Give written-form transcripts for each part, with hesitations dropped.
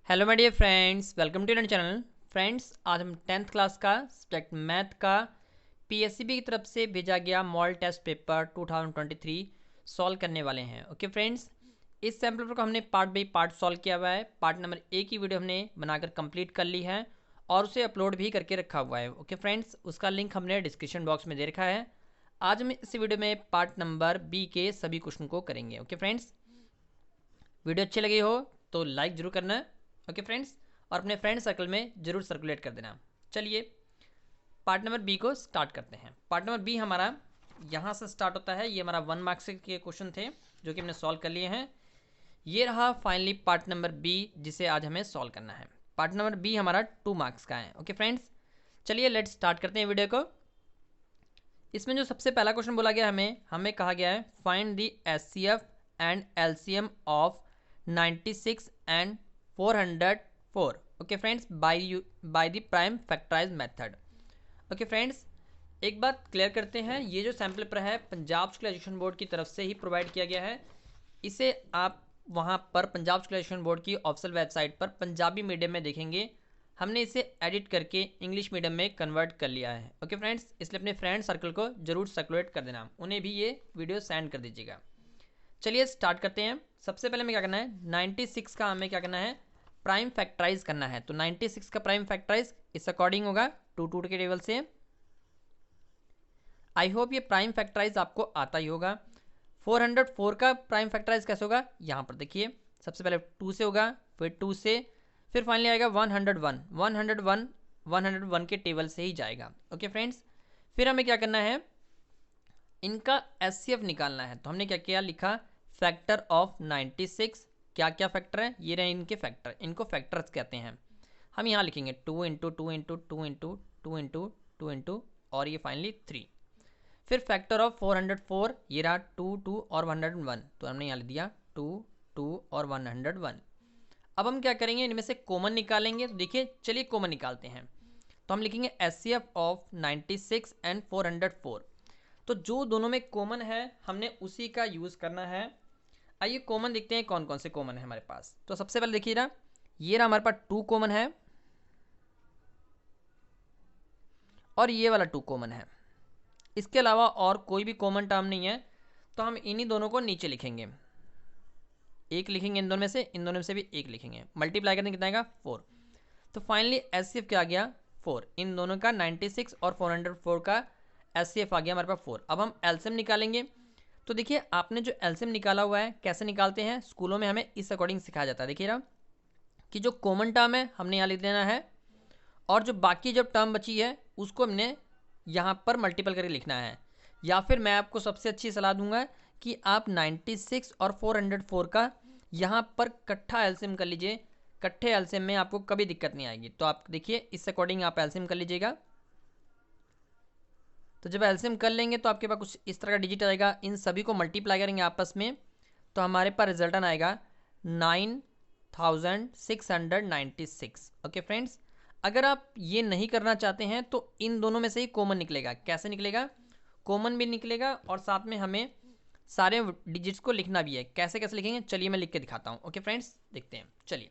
Hello my dear friends, welcome to your channel. Friends, आज हम 10th class का subject math का PSCB की तरफ से भेजा गया मॉडल टेस्ट पेपर 2023 सॉल्व करने वाले हैं। ओके फ्रेंड्स, इस सैम्पल पेपर को हमने पार्ट बाई पार्ट सॉल्व किया हुआ है। पार्ट नंबर 1 की वीडियो हमने बनाकर कंप्लीट कर ली है और उसे अपलोड भी करके रखा हुआ है। ओके फ्रेंड्स, उसका लिंक हमने डिस्क्रिप्शन बॉक्स में दे रखा है। आज हम इस वीडियो में पार्ट नंबर बी के सभी क्वेश्चन को करेंगे। ओके फ्रेंड्स, वीडियो अच्छी लगी हो तो लाइक जरूर करना है। ओके फ्रेंड्स, और अपने फ्रेंड सर्कल में जरूर सर्कुलेट कर देना। चलिए पार्ट नंबर बी को स्टार्ट करते हैं। पार्ट नंबर बी हमारा यहाँ से स्टार्ट होता है। ये हमारा 1 मार्क्स के क्वेश्चन थे जो कि हमने सॉल्व कर लिए हैं। ये रहा फाइनली पार्ट नंबर बी जिसे आज हमें सॉल्व करना है। पार्ट नंबर बी हमारा 2 मार्क्स का है। ओके फ्रेंड्स, चलिए लेट्स स्टार्ट करते हैं वीडियो को। इसमें जो सबसे पहला क्वेश्चन बोला गया हमें कहा गया है find the HCF and LCM of 96 and 404। Okay friends, by the prime factorise method. Okay friends, एक बात क्लियर करते हैं, ये जो सैम्पल पेपर है पंजाब स्कूल एजुकेशन बोर्ड की तरफ से ही प्रोवाइड किया गया है। इसे आप वहाँ पर पंजाब स्कूल एजुकेशन बोर्ड की ऑफिशियल वेबसाइट पर पंजाबी मीडियम में देखेंगे। हमने इसे एडिट करके इंग्लिश मीडियम में कन्वर्ट कर लिया है। ओके फ्रेंड्स, इसलिए अपने फ्रेंड सर्कल को जरूर सर्कुलेट कर देना, उन्हें भी ये वीडियो सेंड कर दीजिएगा। चलिए स्टार्ट करते हैं। सबसे पहले हमें क्या करना है, 96 का हमें क्या करना है, प्राइम फैक्टराइज करना है। तो 96 का प्राइम फैक्टराइज इस अकॉर्डिंग होगा 2 के टेबल से। आई होप ये प्राइम फैक्टराइज आपको आता ही होगा। 404 का प्राइम फैक्टराइज कैसे होगा, यहाँ पर देखिए। सबसे पहले 2 से होगा, फिर 2 से, फिर फाइनली आएगा 101। 101 के टेबल से ही जाएगा। ओके फ्रेंड्स, फिर हमें क्या करना है, इनका एचसीएफ निकालना है। तो हमने क्या किया, लिखा फैक्टर ऑफ 96। क्या क्या फैक्टर है, ये रहे इनके फैक्टर, इनको फैक्टर्स कहते हैं। हम यहाँ लिखेंगे 2 into 2 into 2 into 2 into 2 into और ये फाइनली 3। फिर फैक्टर ऑफ 404, ये रहा 2 2 और 101। तो हमने यहाँ लिख दिया 2 2 और 101। अब हम क्या करेंगे, इनमें से कॉमन निकालेंगे। तो देखिए, चलिए कॉमन निकालते हैं। तो हम लिखेंगे एचसीएफ ऑफ 96 एंड 404। तो जो दोनों में कॉमन है हमने उसी का यूज़ करना है। आइए कॉमन देखते हैं कौन कौन से कॉमन है हमारे पास। तो सबसे पहले देखिए ना, ये रहा हमारे पास 2 कॉमन है और ये वाला 2 कॉमन है। इसके अलावा और कोई भी कॉमन टर्म नहीं है। तो हम इन्हीं दोनों को नीचे लिखेंगे, एक लिखेंगे इन दोनों में से, इन दोनों में से भी एक लिखेंगे। मल्टीप्लाई करने कितना आएगा, 4। तो फाइनली एचसीएफ क्या आ गया, 4। इन दोनों का 96 और 404 का एचसीएफ आ गया हमारे पास 4। अब हम एलसीएम निकालेंगे। तो देखिए, आपने जो एलसीएम निकाला हुआ है कैसे निकालते हैं, स्कूलों में हमें इस अकॉर्डिंग सिखाया जाता है। देखिए ना कि जो कॉमन टर्म है हमने यहाँ लिख देना है और जो बाकी जब टर्म बची है उसको हमने यहाँ पर मल्टीपल करके लिखना है। या फिर मैं आपको सबसे अच्छी सलाह दूंगा कि आप 96 और 404 का यहाँ पर इकट्ठा एलसीएम कर लीजिए। इकट्ठे एलसीएम में आपको कभी दिक्कत नहीं आएगी। तो आप देखिए इस अकॉर्डिंग आप एलसीएम कर लीजिएगा। तो जब एलसीएम कर लेंगे तो आपके पास कुछ इस तरह का डिजिट आएगा। इन सभी को मल्टीप्लाई करेंगे आपस में तो हमारे पास रिजल्टन आएगा 9696। ओके फ्रेंड्स, अगर आप ये नहीं करना चाहते हैं तो इन दोनों में से ही कॉमन निकलेगा। कैसे निकलेगा, कॉमन भी निकलेगा और साथ में हमें सारे डिजिट्स को लिखना भी है। कैसे कैसे लिखेंगे, चलिए मैं लिख के दिखाता हूँ। ओके फ्रेंड्स, देखते हैं। चलिए,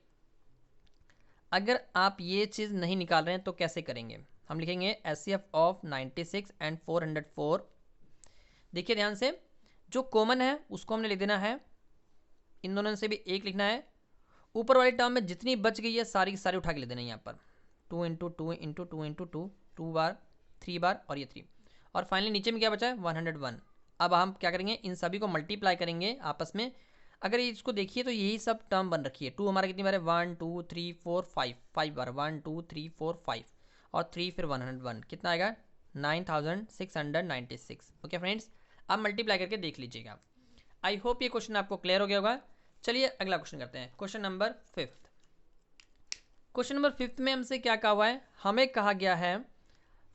अगर आप ये चीज़ नहीं निकाल रहे हैं तो कैसे करेंगे, हम लिखेंगे एचसीएफ ऑफ 96 एंड 404। देखिए ध्यान से, जो कॉमन है उसको हमने लिख देना है, इन दोनों से भी एक लिखना है। ऊपर वाली टर्म में जितनी बच गई है सारी की सारी उठा के लिख देना है यहाँ पर। 2 इंटू 2 इंटू 2 इंटू 2, 2 बार, 3 बार और ये 3। और फाइनली नीचे में क्या बचा है, 101। अब हम क्या करेंगे, इन सभी को मल्टीप्लाई करेंगे आपस में। अगर इसको देखिए तो यही सब टर्म बन रखी है। 2 हमारा कितनी बार है, 1 2 3 4 5, 5 बार, 1 2 3 4 5 और 3 फिर 101। कितना आएगा, 9696। ओके फ्रेंड्स, आप मल्टीप्लाई करके देख लीजिएगा। आई होप ये क्वेश्चन आपको क्लियर हो गया होगा। चलिए अगला क्वेश्चन करते हैं, क्वेश्चन नंबर 5। क्वेश्चन नंबर 5 में हमसे क्या कहा हुआ है, हमें कहा गया है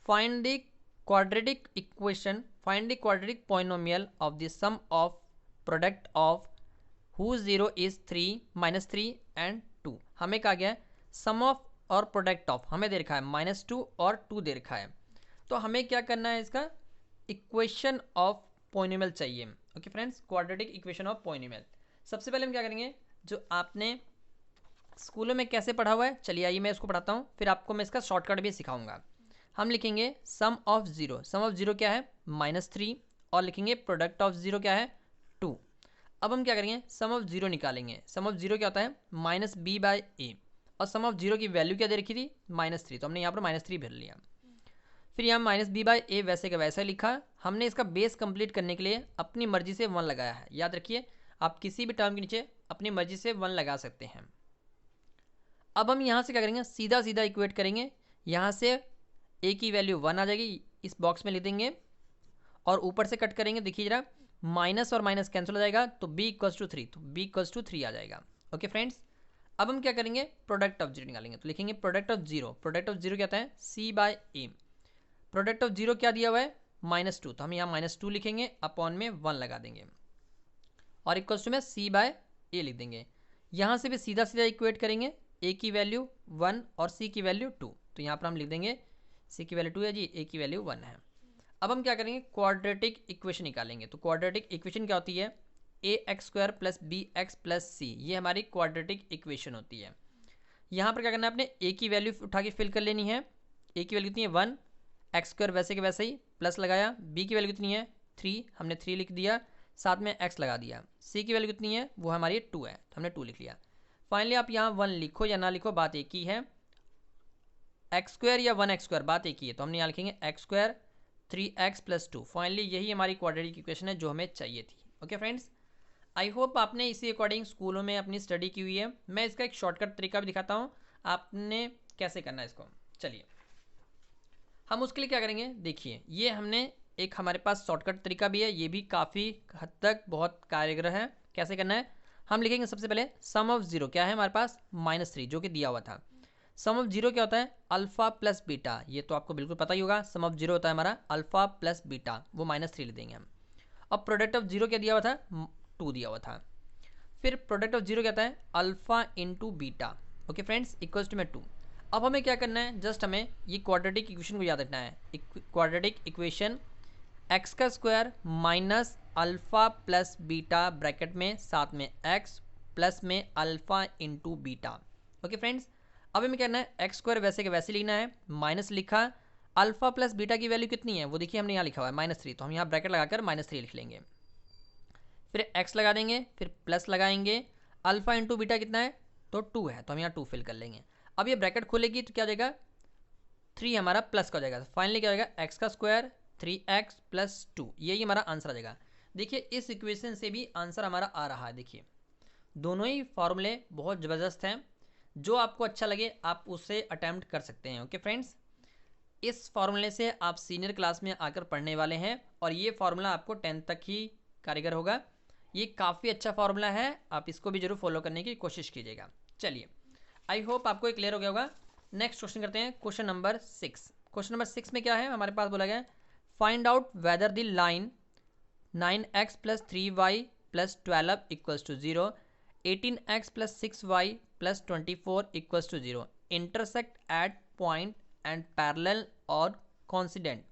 find the quadratic equation, find the quadratic polynomial of the sum of product of whose 0 is 3 -3 and 2। हमें कहा गया है सम ऑफ और प्रोडक्ट ऑफ, हमें दे रखा है -2 और 2 दे रखा है। तो हमें क्या करना है, इसका इक्वेशन ऑफ पॉलिनोमियल चाहिए। Okay friends, quadratic equation of polynomial. सबसे पहले हम क्या करेंगे, जो आपने स्कूलों में कैसे पढ़ा हुआ है, चलिए आइए मैं इसको पढ़ाता हूँ, फिर आपको मैं इसका शॉर्टकट भी सिखाऊंगा। हम लिखेंगे sum of zero, sum of zero क्या है -3, और लिखेंगे प्रोडक्ट ऑफ जीरो क्या है 2। अब हम क्या करेंगे, सम ऑफ जीरो निकालेंगे। सम ऑफ जीरो क्या होता है -b/a, और सम ऑफ जीरो की वैल्यू क्या दे रखी थी -3, तो हमने यहाँ पर -3 भर लिया। फिर यहाँ -b/a वैसे का वैसा लिखा। हमने इसका बेस कंप्लीट करने के लिए अपनी मर्जी से 1 लगाया है। याद रखिए, आप किसी भी टर्म के नीचे अपनी मर्जी से 1 लगा सकते हैं। अब हम यहाँ से क्या करेंगे, सीधा सीधा इक्वेट करेंगे। यहाँ से a की वैल्यू 1 आ जाएगी, इस बॉक्स में लिख देंगे, और ऊपर से कट करेंगे। देखिए जरा, माइनस और माइनस कैंसिल हो जाएगा, तो b = 3, तो b = 3 आ जाएगा। ओके फ्रेंड्स, अब हम क्या करेंगे, प्रोडक्ट ऑफ जीरो निकालेंगे। तो लिखेंगे product of zero, product of zero क्या होता है c/a। प्रोडक्ट ऑफ जीरो क्या दिया हुआ है -2, तो हम यहाँ -2 लिखेंगे, अपॉन में 1 लगा देंगे, और इक्वल्स टू में c/a लिख देंगे। यहाँ से भी सीधा सीधा इक्वेट करेंगे, a की वैल्यू 1 और c की वैल्यू 2, तो यहाँ पर हम लिख देंगे c की वैल्यू 2 है जी, a की वैल्यू 1 है। अब हम क्या करेंगे, क्वाड्रेटिक इक्वेशन निकालेंगे। तो क्वाड्रेटिक इक्वेशन क्या होती है, ax² + bx + c, ये हमारी क्वाड्रेटिक इक्वेशन होती है। यहाँ पर क्या करना है, आपने a की वैल्यू उठा के फिल कर लेनी है। a की वैल्यू कितनी है 1, x² वैसे के वैसे ही प्लस लगाया। b की वैल्यू कितनी है 3, हमने 3 लिख दिया, साथ में x लगा दिया। c की वैल्यू कितनी है, वो हमारी 2 है, तो हमने 2 लिख लिया। फाइनली आप यहाँ 1 लिखो या ना लिखो, बात एक ही है। x² या 1x², बात एक ही है, तो हमने यहाँ लिखेंगे x² 3x + 2। फाइनली यही हमारी क्वाड्रेटिक इक्वेशन है जो हमें चाहिए थी। ओके फ्रेंड्स, आई होप आपने इसी अकॉर्डिंग स्कूलों में अपनी स्टडी की हुई है। मैं इसका एक शॉर्टकट तरीका भी दिखाता हूँ आपने कैसे करना है इसको। चलिए हम उसके लिए क्या करेंगे, देखिए ये हमने एक हमारे पास शॉर्टकट तरीका भी है, ये भी काफ़ी हद तक बहुत कारगर है। कैसे करना है, हम लिखेंगे सबसे पहले सम ऑफ जीरो क्या है हमारे पास -3, जो कि दिया हुआ था। सम ऑफ जीरो क्या होता है अल्फा प्लस बीटा, ये तो आपको बिल्कुल पता ही होगा। सम ऑफ जीरो होता है हमारा अल्फा प्लस बीटा, वो -3 ले देंगे हम। अब प्रोडक्ट ऑफ जीरो क्या दिया हुआ था 2 दिया हुआ था। फिर प्रोडक्ट ऑफ जीरो क्या होता है alpha into beta. Okay friends, equals to में 2। अब हमें क्या करना है, जस्ट हमें ये क्वाड्रेटिक इक्वेशन को याद रखना है। Quadratic equation x² minus alpha plus beta bracket में, साथ में x प्लस में alpha into beta. Okay friends, अब हमें कहना है x² वैसे के वैसे लिखना है, माइनस लिखा, अल्फा प्लस बीटा की वैल्यू कितनी है वो देखिए हमने यहाँ लिखा हुआ है -3, तो हम यहाँ ब्रैकेट लगाकर -3 लिख लेंगे। फिर x लगा देंगे, फिर प्लस लगाएंगे, अल्फा इंटू बीटा कितना है तो 2 है, तो हम यहाँ 2 फिल कर लेंगे। अब ये ब्रैकेट खोलेगी तो क्या हो जाएगा 3 हमारा प्लस का हो जाएगा। फाइनली क्या हो जाएगा x² 3x + 2, यही हमारा आंसर आ जाएगा। देखिए इस इक्वेशन से भी आंसर हमारा आ रहा है। देखिए दोनों ही फॉर्मूले बहुत ज़बरदस्त हैं, जो आपको अच्छा लगे आप उसे अटैम्प्ट कर सकते हैं। ओके फ्रेंड्स, इस फार्मूले से आप सीनियर क्लास में आकर पढ़ने वाले हैं, और ये फार्मूला आपको 10th तक ही कारीगर होगा। ये काफ़ी अच्छा फार्मूला है, आप इसको भी जरूर फॉलो करने की कोशिश कीजिएगा। चलिए आई होप आपको क्लियर हो गया होगा। नेक्स्ट क्वेश्चन करते हैं, क्वेश्चन नंबर 6। क्वेश्चन नंबर 6 में क्या है हमारे पास बोला गया, find out whether the line 9x + 3y + 12 = 0, 18x + 6y + 24 = 0 intersect at point and parallel और कॉन्सिडेंट।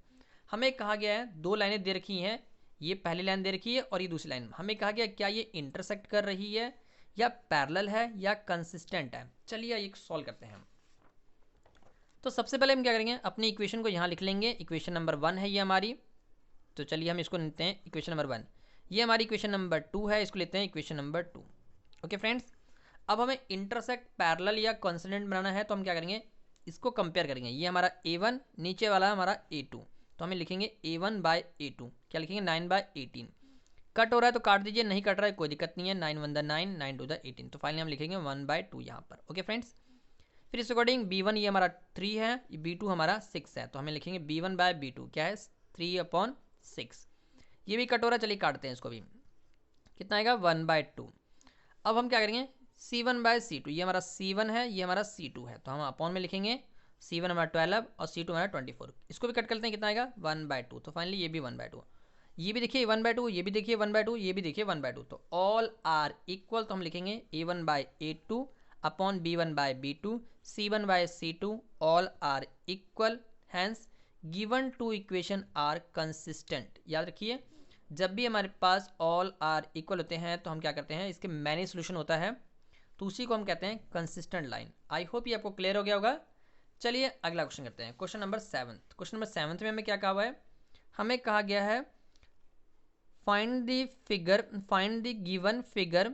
हमें कहा गया है दो लाइनें दे रखी हैं, ये पहली लाइन दे रखी है और ये दूसरी लाइन। हमें कहा गया क्या ये इंटरसेक्ट कर रही है या पैरेलल है या कंसिस्टेंट है। चलिए ये सॉल्व करते हैं। तो सबसे पहले हम क्या करेंगे, अपनी इक्वेशन को यहाँ लिख लेंगे। इक्वेशन नंबर 1 है ये हमारी, तो चलिए हम इसको लेते हैं इक्वेशन नंबर 1। ये हमारी इक्वेशन नंबर 2 है, इसको लेते हैं इक्वेशन नंबर 2। ओके फ्रेंड्स, अब हमें इंटरसेक्ट पैरेलल या कॉन्सिडेंट बनाना है, तो हम क्या करेंगे इसको कंपेयर करेंगे। ये हमारा a1, नीचे वाला हमारा a2, तो हमें लिखेंगे a1/a2। क्या लिखेंगे 9/18। कट हो रहा है तो काट दीजिए, नहीं कट रहा है कोई दिक्कत नहीं है। 9 1 9, 9 2 18, तो फाइनली हम लिखेंगे 1/2 यहाँ पर। ओके फ्रेंड्स, फिर इस अकॉर्डिंग b1 ये हमारा 3 है, b2 हमारा 6 है, तो हमें लिखेंगे b1/b2 क्या है 3/6। ये भी कट हो रहा है, चलिए काटते हैं इसको भी, कितना आएगा 1/2। अब हम क्या करेंगे c1/c2, ये हमारा c1 है, ये हमारा c2 है, तो हम अपॉन में लिखेंगे c1 हमारा 12 और c2 हमारा 24। इसको भी कट करते हैं, कितना आएगा 1/2, तो फाइनली ये भी 1/2। ये भी देखिए 1/2, ये भी देखिए 1/2, ये भी देखिए 1/2, तो ऑल आर इक्वल, तो हम लिखेंगे a1/a2 upon b1/b2 c1/c2 all are equal, hence given to equation are consistent. याद रखिए जब भी हमारे पास ऑल आर इक्वल होते हैं तो हम क्या करते हैं, इसके मैनी सोल्यूशन होता है, तो उसी को हम कहते हैं कंसिस्टेंट लाइन। आई होप ये आपको क्लियर हो गया होगा। चलिए अगला क्वेश्चन करते हैं, क्वेश्चन नंबर 7। क्वेश्चन नंबर 7 में हमें क्या कहा हुआ है, हमें कहा गया है find the given figure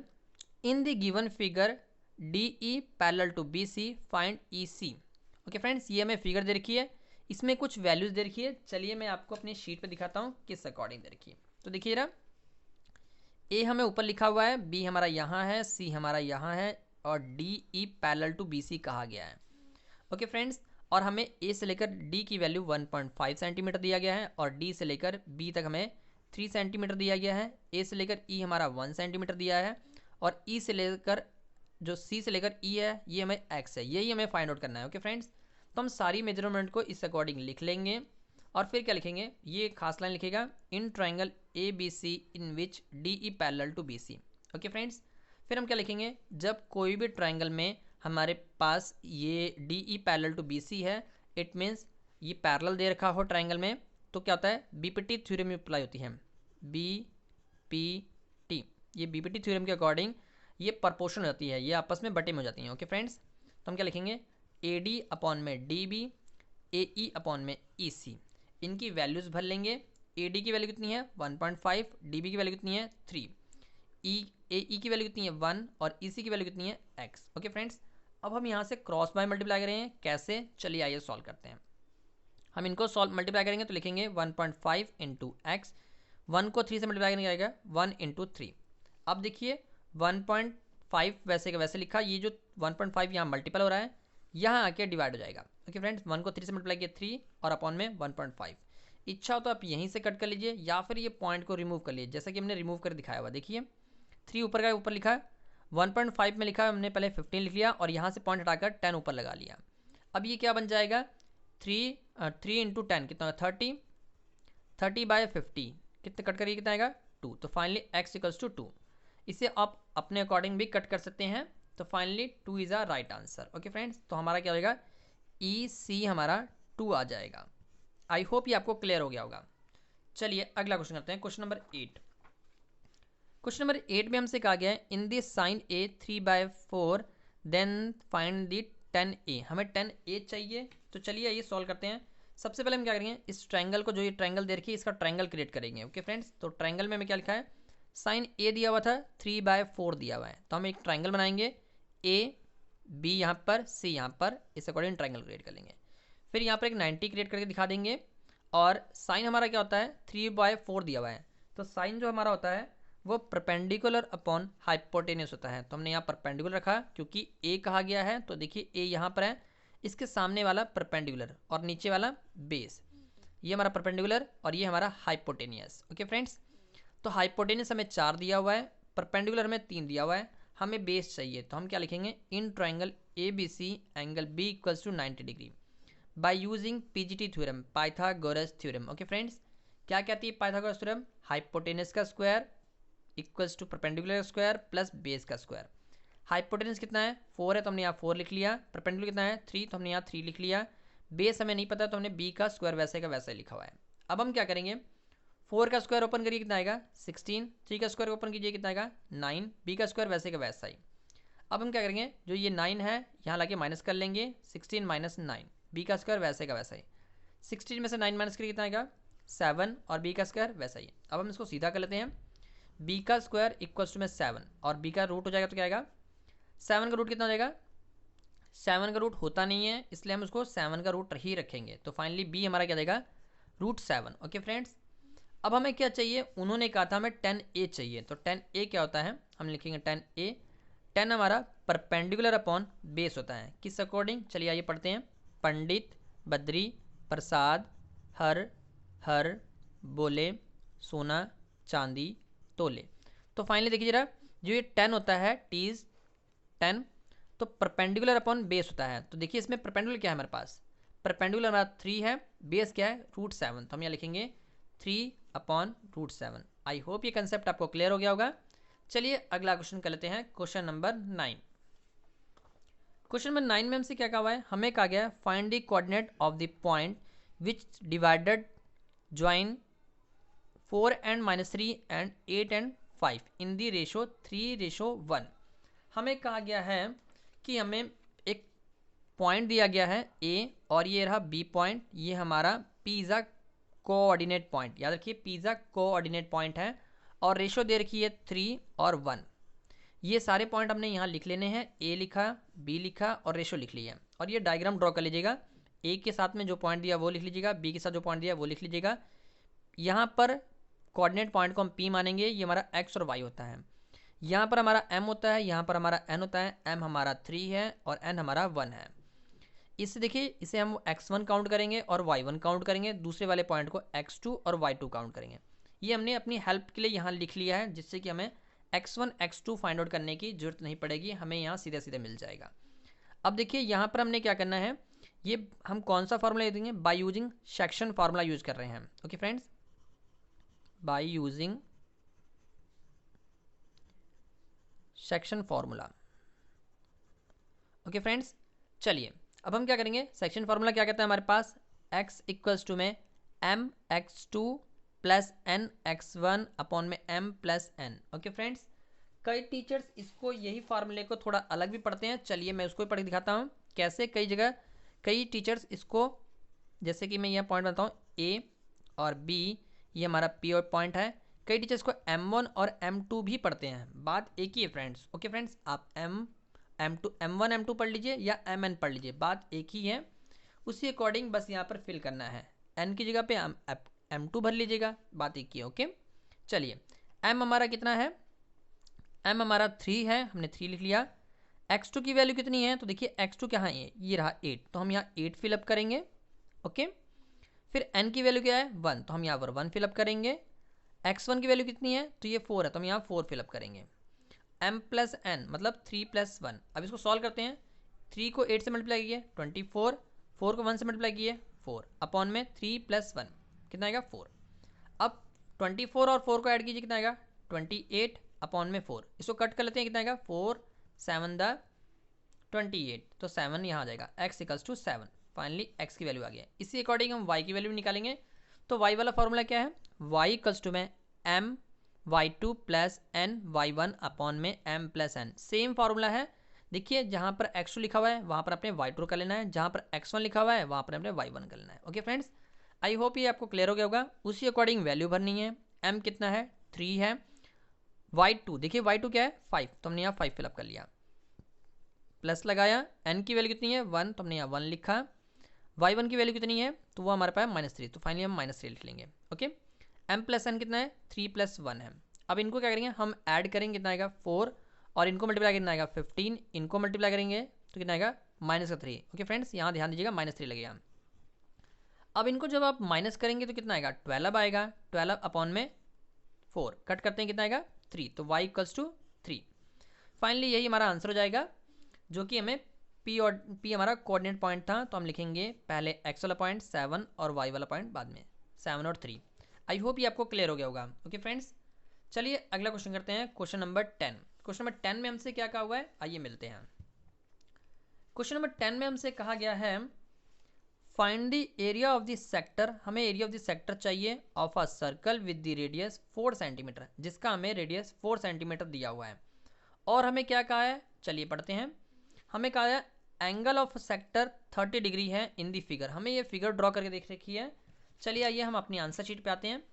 in the given figure D E parallel to B C find E C. Okay friends, ये हमें फिगर दे रखी है, इसमें कुछ वैल्यूज दे रखी है। चलिए मैं आपको अपनी शीट पे दिखाता हूँ किस अकॉर्डिंग दे रखी है। तो देखिए जरा, ए हमें ऊपर लिखा हुआ है, बी हमारा यहाँ है, सी हमारा यहाँ है और D E parallel to B C कहा गया है। ओके फ्रेंड्स, और हमें ए से लेकर डी की वैल्यू 1.5 सेंटीमीटर दिया गया है और डी से लेकर बी तक हमें 3 सेंटीमीटर दिया गया है। ए से लेकर ई हमारा 1 सेंटीमीटर दिया है और ई से लेकर जो सी से लेकर ई है ये हमें एक्स है, यही हमें फाइंड आउट करना है। ओके फ्रेंड्स, तो हम सारी मेजरमेंट को इस अकॉर्डिंग लिख लेंगे और फिर क्या लिखेंगे, ये खास लाइन लिखेगा in triangle A B C in which D E parallel to B C. Okay friends, फिर हम क्या लिखेंगे, जब कोई भी ट्राइंगल में हमारे पास ये D E parallel to B C है, इट मीन्स ये पैरेलल दे रखा हो ट्राइंगल में, तो क्या होता है बीपीटी थ्योरम में अप्लाई होती है। बी पी टी, ये बीपीटी थ्योरम के अकॉर्डिंग ये प्रपोर्शन हो जाती है, ये आपस में बटे में हो जाती हैं। ओके फ्रेंड्स, तो हम क्या लिखेंगे, ए डी अपॉन में डी बी, ए ई अपॉन में ई सी, इनकी वैल्यूज़ भर लेंगे। ए डी की वैल्यू कितनी है 1.5, डी बी की वैल्यू कितनी है 3, ए ई की वैल्यू कितनी है 1 और ई सी की वैल्यू कितनी है x। ओके फ्रेंड्स, अब हम यहाँ से क्रॉस बाय मल्टीप्लाई करेंगे, कैसे, चलिए आइए सॉल्व करते हैं। हम इनको सॉल्व मल्टीप्लाई करेंगे तो लिखेंगे 1.5 इंटू एक्स, 1 को 3 से मल्टीप्लाई करने आएगा 1 इंटू 3। अब देखिए 1.5 वैसे का वैसे लिखा, ये जो 1.5 यहाँ मल्टीपल हो रहा है यहाँ आके डिवाइड हो जाएगा। ओके फ्रेंड्स, 1 को 3 से मल्टीप्लाई किया 3 और अपॉन में 1.5। इच्छा हो तो आप यहीं से कट कर लीजिए या फिर ये पॉइंट को रिमूव कर लीजिए, जैसा कि हमने रिमूव कर दिखाया हुआ। देखिए 3 ऊपर का ऊपर लिखा है, 1.5 में लिखा है हमने पहले 15 लिख लिया और यहाँ से पॉइंट हटाकर 10 ऊपर लगा लिया। अब ये क्या बन जाएगा, 3 इंटू 10 कितना होगा 30, 30 बाय 50 कितने कट करिए कितना आएगा 2। तो फाइनली x इक्वल्स टू 2। इसे आप अपने अकॉर्डिंग भी कट कर सकते हैं, तो finally 2 is a right answer. Okay friends, तो हमारा क्या होगा ई सी हमारा 2 आ जाएगा। आई होप ये आपको क्लियर हो गया होगा। चलिए अगला क्वेश्चन करते हैं, क्वेश्चन नंबर 8। क्वेश्चन नंबर 8 में हमसे कहा गया है in the sine A 3/4 then find the 10a। हमें 10a चाहिए, तो चलिए ये सॉल्व करते हैं। सबसे पहले हम क्या करेंगे, इस ट्रायंगल को, जो ये ट्रायंगल दे रखी है इसका ट्रायंगल क्रिएट करेंगे। ओके फ्रेंड्स, तो ट्रायंगल में हमें क्या लिखा है, साइन ए दिया हुआ था, 3/4 दिया हुआ है, तो हम एक ट्रायंगल बनाएंगे, ए बी यहाँ पर, सी यहाँ पर, इस अकॉर्डिंग ट्रायंगल क्रिएट कर लेंगे। फिर यहाँ पर एक 90 क्रिएट करके दिखा देंगे और साइन हमारा क्या होता है 3/4 दिया हुआ है, तो साइन जो हमारा होता है वो परपेंडिकुलर अपॉन हाइपोटेन्यूस होता है। तो हमने यहाँ परपेंडिकुलर रखा क्योंकि ए कहा गया है, तो देखिए ए यहाँ पर है, इसके सामने वाला परपेंडिकुलर और नीचे वाला बेस, ये हमारा परपेंडिकुलर और ये हमारा हाइपोटेनियस। ओके फ्रेंड्स, तो हाइपोटेनियस हमें 4 दिया हुआ है, परपेंडिकुलर में 3 दिया हुआ है, हमें बेस चाहिए, तो हम क्या लिखेंगे, in triangle A B C angle B equals to 90 degree by using PGT theorem, Pythagoras theorem. Okay friends, क्या कहती है पाइथागोरस थ्योरम, हाइपोटेनस का square equals to perpendicular square plus base का स्क्वायर। हाइपोटेनस कितना है 4 है, तो हमने यहाँ 4 लिख लिया, परपेंडिकुलर कितना है 3, तो हमने यहाँ 3 लिख लिया, बेस हमें नहीं पता तो हमने बी का स्क्वायर वैसे का वैसे लिखा हुआ है। अब हम क्या करेंगे, 4 का स्क्वायर ओपन करिए कितना आएगा 16, 3 का स्क्वायर ओपन कीजिए कितना आएगा 9, बी का स्क्वायर वैसे का वैसा ही। अब हम क्या करेंगे, जो ये 9 है यहाँ लाके माइनस कर लेंगे, 16 माइनस 9, बी का स्क्वायर वैसे का वैसा ही। 16 में से 9 माइनस करिए कितना आएगा 7 और बी का स्क्वायर वैसा ही। अब हम इसको सीधा कर लेते हैं, बी का स्क्वायर इक्वल्स टू में 7 और बी का रूट हो जाएगा, तो क्या आएगा 7 का रूट कितना हो जाएगा, 7 का रूट होता नहीं है इसलिए हम उसको 7 का रूट ही रखेंगे, तो फाइनली बी हमारा क्या देगा √7। ओके फ्रेंड्स, अब हमें क्या चाहिए, उन्होंने कहा था हमें 10a चाहिए, तो 10a क्या होता है, हम लिखेंगे 10a, 10 हमारा परपेंडिकुलर अपॉन बेस होता है, किस अकॉर्डिंग, चलिए आइए पढ़ते हैं, पंडित, बद्री, प्रसाद, हर, बोले, सोना, चांदी, तोले। तो फाइनली देखिए जरा, जो ये 10 होता है टीज 10, तो परपेंडिकुलर अपॉन बेस होता है, तो देखिए इसमें परपेंडिकुलर क्या है हमारे पास, परपेंडिकुलर हमारा 3 है, बेस क्या है √7, तो हम यहाँ लिखेंगे 3/√7। आई होप ये कंसेप्ट आपको क्लियर हो गया होगा। चलिए अगला क्वेश्चन कर लेते हैं, क्वेश्चन नंबर 9। क्वेश्चन नंबर 9 में हमसे क्या कहा हुआ है, हमें कहा गया find the coordinate of the point which divided join 4 and -3 and 8 and 5 in the ratio 3:1। हमें कहा गया है कि हमें एक पॉइंट दिया गया है ए और ये रहा बी पॉइंट, ये हमारा पिज़्ज़ा कोऑर्डिनेट पॉइंट, याद रखिए पिज़्ज़ा कोऑर्डिनेट पॉइंट है, और रेशो दे रखी है 3 और 1। ये सारे पॉइंट हमने यहाँ लिख लेने हैं, ए लिखा, बी लिखा और रेशो लिख लिया। और ये डायग्राम ड्रॉ कर लीजिएगा, ए के साथ में जो पॉइंट दिया वो लिख लीजिएगा, बी के साथ जो पॉइंट दिया वो लिख लीजिएगा। यहाँ पर कोऑर्डिनेट पॉइंट को हम पी मानेंगे, ये हमारा एक्स और वाई होता है। यहाँ पर हमारा एम होता है, यहाँ पर हमारा एन होता है, एम हमारा 3 है और एन हमारा 1 है। इससे देखिए, इसे हम x1 काउंट करेंगे और y1 काउंट करेंगे, दूसरे वाले पॉइंट को x2 और y2 काउंट करेंगे। ये हमने अपनी हेल्प के लिए यहाँ लिख लिया है, जिससे कि हमें x1 x2 फाइंड आउट करने की जरूरत नहीं पड़ेगी, हमें यहाँ सीधे सीधे मिल जाएगा। अब देखिए यहाँ पर हमने क्या करना है, ये हम कौन सा फार्मूला देंगे, by using section formula use कर रहे हैं। Okay friends, by using section formula. Okay friends, चलिए अब हम क्या करेंगे, सेक्शन फार्मूला क्या कहता है हमारे पास, x इक्वल्स टू में m x2 plus n x1 upon में m plus n। Okay friends, कई टीचर्स इसको यही फार्मूले को थोड़ा अलग भी पढ़ते हैं, चलिए मैं उसको पढ़ के दिखाता हूँ कैसे। कई जगह कई टीचर्स इसको, जैसे कि मैं यह पॉइंट बताता हूँ a और b, ये हमारा p और पॉइंट है, कई टीचर्स को m1 और m2 भी पढ़ते हैं, बात एक ही है फ्रेंड्स। ओके फ्रेंड्स, आप m1 m2 पढ़ लीजिए या mn पढ़ लीजिए, बात एक ही है, उसी अकॉर्डिंग बस यहाँ पर फिल करना है, n की जगह पे m2 भर लीजिएगा, बात एक ही है। ओके चलिए, m हमारा कितना है, m हमारा 3 है, हमने 3 लिख लिया। x2 की वैल्यू कितनी है, तो देखिए x2 कहाँ है, ये रहा 8, तो हम यहाँ 8 फिलअप करेंगे। ओके, फिर n की वैल्यू क्या है 1, तो हम यहाँ पर 1 फिलअप करेंगे। x1 की वैल्यू कितनी है, तो ये 4 है, तो हम यहाँ 4 फिलअप करेंगे। m प्लस n मतलब 3 प्लस 1। अब इसको सॉल्व करते हैं, 3 को 8 से मल्टीप्लाई कीजिए 24, 4 को 1 से मल्टीप्लाई कीजिए 4, अपॉन में 3 प्लस 1 कितना आएगा 4। अब 24 और 4 को ऐड कीजिए, कितना आएगा 28 अपॉन में 4, इसको कट कर लेते हैं, कितना आएगा 4 7 द 28, तो 7 यहाँ आ जाएगा, x equals to 7। Finally x की वैल्यू आ गया। इसी अकॉर्डिंग हम y की वैल्यू भी निकालेंगे, तो y वाला फॉर्मूला क्या है, y इक्वल्स टू में m y2 plus n y1 upon में m plus n, same formula है। देखिए जहाँ पर x2 लिखा हुआ है वहाँ पर अपने y2 कर लेना है, जहाँ पर x1 लिखा हुआ है वहाँ पर अपने y1 कर लेना है। ओके फ्रेंड्स, आई होप ये आपको क्लियर हो गया होगा। उसी अकॉर्डिंग वैल्यू भरनी है, m कितना है 3 है, y2 देखिए y2 क्या है 5, तो हमने यहाँ 5 फिलअप कर लिया, प्लस लगाया, n की वैल्यू कितनी है 1, तो हमने यहाँ 1 लिखा, y1 की वैल्यू कितनी है, तो वो हमारे पास -3, तो फाइनली हम -3 लिख लेंगे। ओके, m प्लस n कितना है 3 प्लस 1 है। अब इनको क्या करेंगे, हम ऐड करेंगे, कितना आएगा 4, और इनको मल्टीप्लाई कितना आएगा 15, इनको मल्टीप्लाई करेंगे तो कितना आएगा -3। ओके फ्रेंड्स, यहाँ ध्यान दीजिएगा -3 लगेगा। अब इनको जब आप माइनस करेंगे तो कितना आएगा 12 आएगा, 12 अपॉन में 4 कट करते हैं, कितना आएगा 3, तो y इक्वल्स टू 3। फाइनली यही हमारा आंसर हो जाएगा, जो कि हमें p हमारा कोऑर्डिनेट पॉइंट था, तो हम लिखेंगे पहले x वाला पॉइंट 7 और y वाला पॉइंट बाद में 7 और 3। आई होप ये आपको क्लियर हो गया होगा। ओके फ्रेंड्स, चलिए अगला क्वेश्चन करते हैं, क्वेश्चन नंबर 10। क्वेश्चन नंबर 10 में हमसे क्या कहा हुआ है, आइए मिलते हैं। क्वेश्चन नंबर 10 में हमसे कहा गया है find the area of the sector, हमें एरिया ऑफ द सेक्टर चाहिए of a circle with the radius 4 centimetre, जिसका हमें रेडियस 4 सेंटीमीटर दिया हुआ है। और हमें क्या कहा है, चलिए पढ़ते हैं। हमें कहा है एंगल ऑफ सेक्टर 30 डिग्री है इन दी फिगर, हमें ये फिगर ड्रॉ करके देख रखी है। चलिए आइए हम अपनी आंसर शीट पे आते हैं।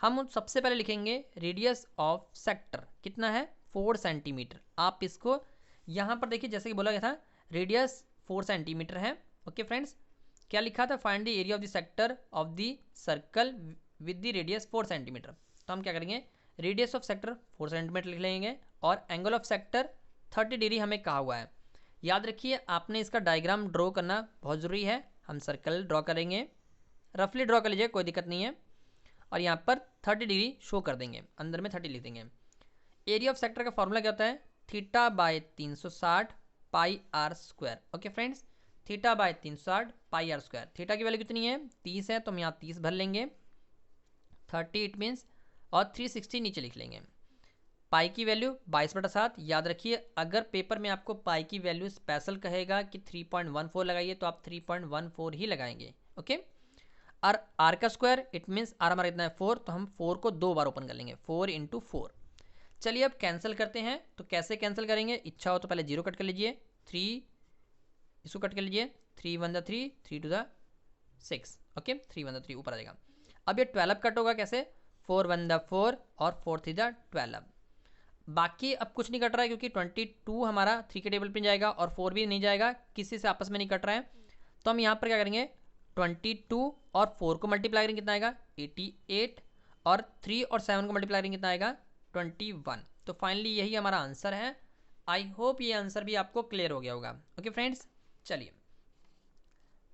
हम सबसे पहले लिखेंगे रेडियस ऑफ सेक्टर कितना है 4 सेंटीमीटर। आप इसको यहाँ पर देखिए, जैसे कि बोला गया था रेडियस 4 सेंटीमीटर है। ओके फ्रेंड्स, क्या लिखा था, find the area of the sector of the circle with the radius 4 centimetre. तो हम क्या करेंगे, रेडियस ऑफ सेक्टर 4 सेंटीमीटर लिख लेंगे, और एंगल ऑफ सेक्टर 30 डिग्री हमें कहा हुआ है। याद रखिए आपने इसका डायग्राम ड्रॉ करना बहुत ज़रूरी है। हम सर्कल ड्रॉ करेंगे, रफली ड्रॉ कर लीजिए, कोई दिक्कत नहीं है, और यहाँ पर 30 डिग्री शो कर देंगे, अंदर में 30 लिख देंगे। एरिया ऑफ सेक्टर का फॉर्मूला क्या होता है, theta by 360 pi r square. Okay friends, theta by 360 pi r square. Theta की वैल्यू कितनी है 30 है, तो हम यहाँ 30 भर लेंगे, 30 इट मीन्स, और 360 नीचे लिख लेंगे। पाई की वैल्यू 22/7। याद रखिए अगर पेपर में आपको पाई की वैल्यू स्पेशल कहेगा कि 3.14 लगाइए, तो आप 3.14 ही लगाएंगे। ओके, और आर का स्क्वायर इट मीन्स आर हमारा इतना है 4, तो हम 4 को 2 बार ओपन कर लेंगे, 4 × 4। चलिए अब कैंसिल करते हैं। तो कैसे कैंसिल करेंगे, इच्छा हो तो पहले 0 कट कर लीजिए, 3 इसको कट कर लीजिए, 3 1 द 3, 3 2 द 6, ओके 3 1 द 3 ऊपर आ जाएगा। अब ये 12 कट होगा कैसे, 4 1 द 4 और 4 3 द 12। बाकी अब कुछ नहीं कट रहा है क्योंकि 22 हमारा 3 के टेबल पे जाएगा और 4 भी नहीं जाएगा, किसी से आपस में नहीं कट रहा है। तो हम यहाँ पर क्या करेंगे, 22 और 4 को मल्टीप्लाई करेंगे कितना आएगा 88, और 3 और 7 को मल्टीप्लाई करेंगे कितना आएगा 21। तो फाइनली यही हमारा आंसर है। आई होप ये आंसर भी आपको क्लियर हो गया होगा। ओके फ्रेंड्स, चलिए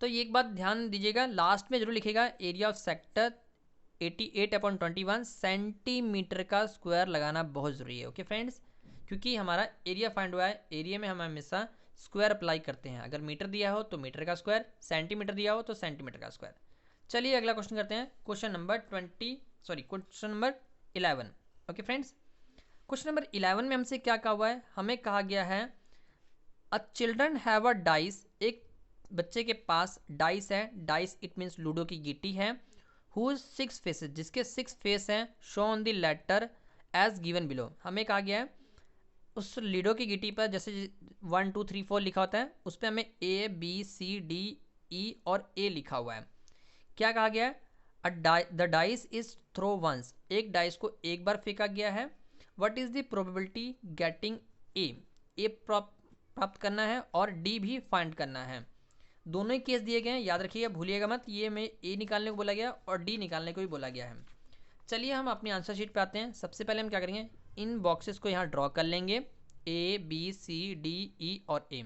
तो ये एक बात ध्यान दीजिएगा, लास्ट में जरूर लिखिएगा एरिया ऑफ सेक्टर 88/21 सेंटीमीटर का स्क्वायर लगाना बहुत ज़रूरी है। ओके फ्रेंड्स, क्योंकि हमारा एरिया फाइंड हुआ है, एरिया में हम हमेशा स्क्वायर अप्लाई करते हैं। अगर मीटर दिया हो तो मीटर का स्क्वायर, सेंटीमीटर दिया हो तो सेंटीमीटर का स्क्वायर। चलिए अगला क्वेश्चन करते हैं, question number 11। Okay friends, question number 11 में हमसे क्या कहा हुआ है, हमें कहा गया है a children have a dice, एक बच्चे के पास डाइस है, डाइस इट मीन्स लूडो की गीटी है, हुज 6 फेसेस, जिसके 6 फेस हैं, show on the letter as given below. हमें कहा गया है उस लूडो की गीटी पर जैसे 1 2 3 4 लिखा होता है, उस पर हमें A B C D E और A लिखा हुआ है। क्या कहा गया है, the dice is throw once, एक डाइस को एक बार फेंका गया है। What is the probability getting a प्राप्त करना है और डी भी फाइंड करना है। दोनों ही केस दिए गए हैं, याद रखिएगा, भूलिएगा मत, ये में ए निकालने को बोला गया और डी निकालने को भी बोला गया है। चलिए हम अपनी आंसर शीट पे आते हैं। सबसे पहले हम क्या करेंगे, इन बॉक्सेस को यहाँ ड्रॉ कर लेंगे, A B C D E और A।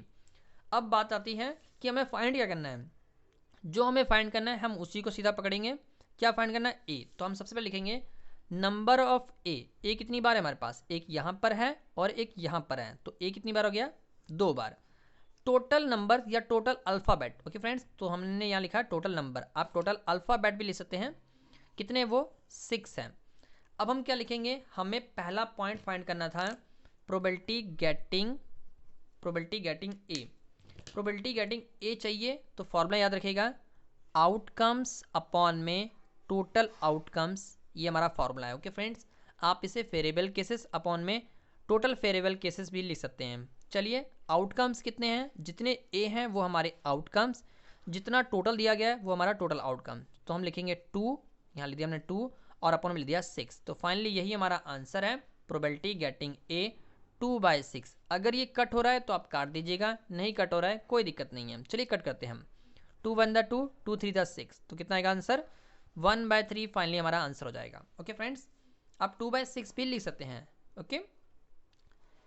अब बात आती है कि हमें फाइंड क्या करना है, जो हमें फाइंड करना है हम उसी को सीधा पकड़ेंगे। क्या फाइंड करना है, A। तो हम सबसे पहले लिखेंगे नंबर ऑफ ए कितनी बार है हमारे पास, एक यहाँ पर है और एक यहाँ पर है, तो A कितनी बार हो गया 2 बार। टोटल नंबर या टोटल अल्फ़ाबेट, ओके फ्रेंड्स, तो हमने यहाँ लिखा टोटल नंबर, आप टोटल अल्फ़ाबेट भी लिख सकते हैं, कितने वो 6 हैं। अब हम क्या लिखेंगे, हमें पहला पॉइंट फाइंड करना था प्रोबेबिलिटी गेटिंग ए। प्रोबेबिलिटी गेटिंग ए चाहिए तो फॉर्मूला याद रखिएगा, आउटकम्स अपॉन में टोटल आउटकम्स, ये हमारा फॉर्मूला है। ओके फ्रेंड्स, आप इसे फेरेबल केसेस अपॉन में टोटल फेरेबल केसेस भी लिख सकते हैं। चलिए आउटकम्स कितने हैं, जितने ए हैं वो हमारे आउटकम्स, जितना टोटल दिया गया है वो हमारा टोटल आउटकम। तो हम लिखेंगे 2, यहाँ लिख दिया हमने 2 और अपन में लिख दिया 6। तो फाइनली यही हमारा आंसर है, प्रोबेबिलिटी गेटिंग ए 2/6। अगर ये कट हो रहा है तो आप काट दीजिएगा, नहीं कट हो रहा है कोई दिक्कत नहीं है। चलिए कट करते हैं हम, 2 1 द 2, 2 3 द 6, तो कितना आएगा आंसर 1/3 फाइनली हमारा आंसर हो जाएगा। ओके फ्रेंड्स, आप 2/6 भी लिख सकते हैं। ओके,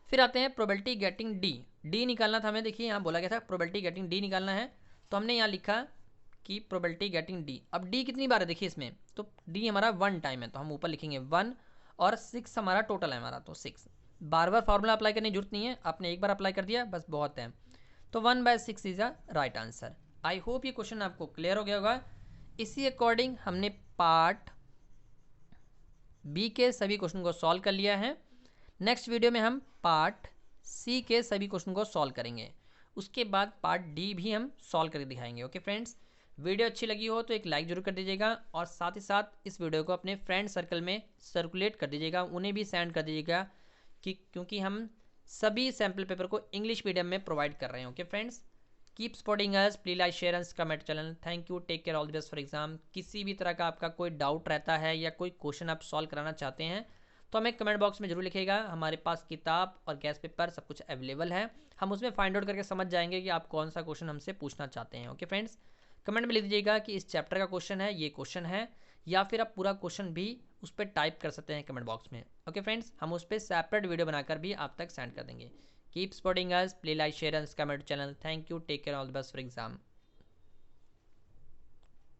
फिर आते हैं प्रोबेबिलिटी गेटिंग डी निकालना था हमें। देखिए यहाँ बोला गया था प्रोबेबिलिटी गेटिंग डी निकालना है, तो हमने यहाँ लिखा कि प्रोबेबिलिटी गेटिंग डी। अब डी कितनी बार है देखिए इसमें, तो डी हमारा 1 टाइम है, तो हम ऊपर लिखेंगे 1 और 6 हमारा टोटल है हमारा, तो 6। बार बार फार्मूला अप्लाई करने की जरूरत नहीं है, आपने एक बार अप्लाई कर दिया बस बहुत है। तो 1/6 is a right answer. I hope ये क्वेश्चन आपको क्लियर हो गया होगा। इसी अकॉर्डिंग हमने पार्ट बी के सभी क्वेश्चन को सॉल्व कर लिया है। नेक्स्ट वीडियो में हम पार्ट सी के सभी क्वेश्चन को सॉल्व करेंगे, उसके बाद पार्ट डी भी हम सॉल्व करके दिखाएंगे। ओके फ्रेंड्स, वीडियो अच्छी लगी हो तो एक लाइक जरूर कर दीजिएगा और साथ ही साथ इस वीडियो को अपने फ्रेंड सर्कल में सर्कुलेट कर दीजिएगा, उन्हें भी सेंड कर दीजिएगा कि क्योंकि हम सभी सैम्पल पेपर को इंग्लिश मीडियम में प्रोवाइड कर रहे हैं। Okay friends, keep supporting us, please like share and comment channel. Thank you, take care, all the best for exam. किसी भी तरह का आपका कोई डाउट रहता है या कोई क्वेश्चन आप सॉल्व कराना चाहते हैं तो हमें कमेंट बॉक्स में जरूर लिखिएगा। हमारे पास किताब और गैस पेपर सब कुछ अवेलेबल है, हम उसमें फाइंड आउट करके समझ जाएंगे कि आप कौन सा क्वेश्चन हमसे पूछना चाहते हैं। ओके फ्रेंड्स, कमेंट में लिख दीजिएगा कि इस चैप्टर का क्वेश्चन है, ये क्वेश्चन है, या फिर आप पूरा क्वेश्चन भी उस पर टाइप कर सकते हैं कमेंट बॉक्स में। ओके फ्रेंड्स, हम उस पर सेपरेट वीडियो बनाकर भी आप तक सेंड कर देंगे। Keep supporting us, please like share and comment channel. Thank you, take care, all the best for exam.